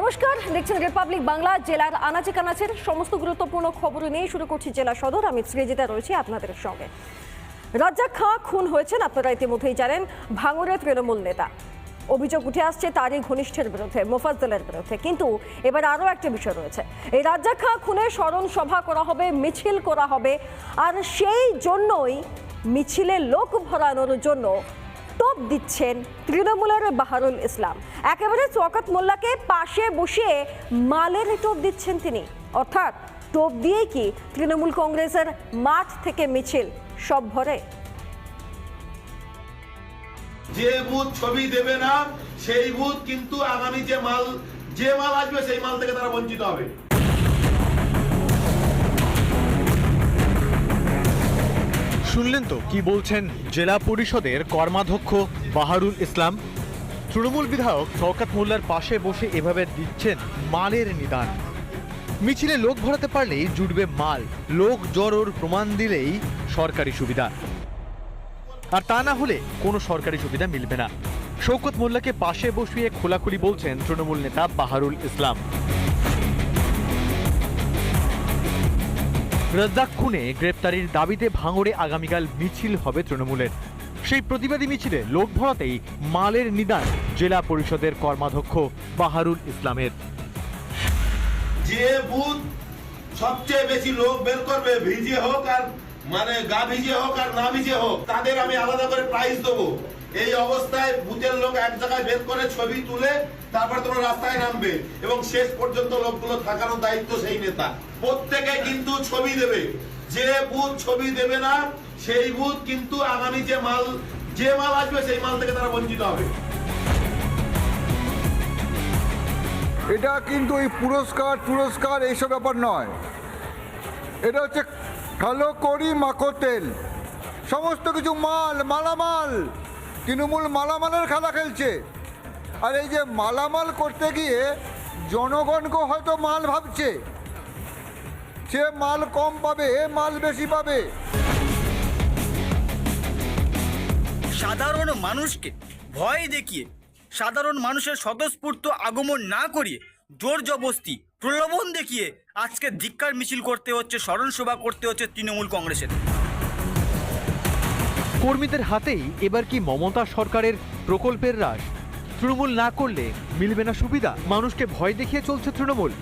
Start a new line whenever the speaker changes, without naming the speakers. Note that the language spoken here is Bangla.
নমস্কার, দেখছেন রিপাবলিক বাংলা। জেলার আনাচে কানাচের সমস্ত গুরুত্বপূর্ণ খবর নিয়ে শুরু করছি জেলা সদর। আমি সৃজিতা রয়েছি আপনাদের সঙ্গে। রাজ্জাক খাঁ খুন হয়েছেন, আপনারা ইতিমধ্যেই জানেন, ভাঙড়ের তৃণমূল নেতা। অভিযোগ উঠে আসছে তারই ঘনিষ্ঠের বিরুদ্ধে, মোফাজ্জলের বিরুদ্ধে। কিন্তু এবার আরও একটা বিষয় রয়েছে। এই রাজ্জাক খাঁ খুনে স্মরণ সভা করা হবে, মিছিল করা হবে, আর সেই জন্যই মিছিলে লোক ভরানোর জন্য টোপ দিচ্ছেন তৃণমূলের বাহারুল ইসলাম। একেবারে শওকত মোল্লাকে পাশে বসিয়ে মালের টোপ দিচ্ছেন তিনি। অর্থাৎ টোপ দিয়েই কি তৃণমূল কংগ্রেসের মাঠ থেকে মিছিল সব ভরে?
যে বুথ ছবি দেবে না সেই বুথ কিন্তু আগামী যে মাল আসবে সেই মাল থেকে তারা বঞ্চিত হবে।
শুনলেন তো কি বলছেন জেলা পরিষদের কর্মাধ্যক্ষ বাহারুল ইসলাম। তৃণমূল বিধায়ক শওকত মোল্লার পাশে বসে এভাবে দিচ্ছেন মালের নিদান। মিছিলে লোক ভরাতে পারলেই জুটবে মাল, লোক জড়োর প্রমাণ দিলেই সরকারি সুবিধা, আর তা না হলে কোনো সরকারি সুবিধা মিলবে না। শওকত মোল্লাকে পাশে বসিয়ে খোলাখুলি বলছেন তৃণমূল নেতা বাহারুল ইসলাম। রাজ্জাক খুনে গ্রেপ্তারির দাবিতে ভাঙড়ে আগামীকাল মিছিল হবে তৃণমূলের। সেই প্রতিবাদী মিছিলে লোক ভরাতেই মালের নিদান জেলা পরিষদের কর্মাধ্যক্ষ বাহারুল ইসলামের।
যে বুথ সবচেয়ে বেশি লোক বের করবে, ভিজে হোক আর মানে গা ভিজে হোক আর না ভিজে হোক, তাদের আমি আলাদা করে প্রাইজ দেবো। এই অবস্থায় বুথের লোক এক জায়গায় বের করে ছবি তুলে তারপর তোমরা রাস্তায় নামবে এবং শেষ পর্যন্ত লোকগুলো থাকানোর দায়িত্ব সেই নেতা। প্রত্যেকে কিন্তু ছবি দেবে। যে বুথ ছবি দেবে না সেই বুথ কিন্তু আগামী যে মাল আসবে সেই মাল থেকে তারা বঞ্চিত হবে।
এটা কিন্তু এই পুরস্কার এইসব ব্যাপার নয়। এটা হচ্ছে কালো করি মাখো তেল, সমস্ত কিছু মালামাল। তৃণমূল মালামালের খেলা খেলছে। আর এই যে মালামাল করতে গিয়ে জনগণকে হয়তো মাল ভাবছে, সে মাল কম পাবে, এ মাল বেশি পাবে।
সাধারণ মানুষকে ভয় দেখিয়ে, সাধারণ মানুষের স্বতঃস্ফূর্ত আগমন না করিয়ে, জোর জবরদস্তি প্রলোভন দেখিয়ে আজকে ধিক্কার মিছিল করতে হচ্ছে, স্মরণ সভা করতে হচ্ছে তৃণমূল কংগ্রেসের।
কর্মীদের হাতেই এবার কি মমতা সরকারের প্রকল্পের রাশ? তৃণমূল না করলে মিলবে না সুবিধা, মানুষকে ভয় দেখিয়ে চলছে তৃণমূল।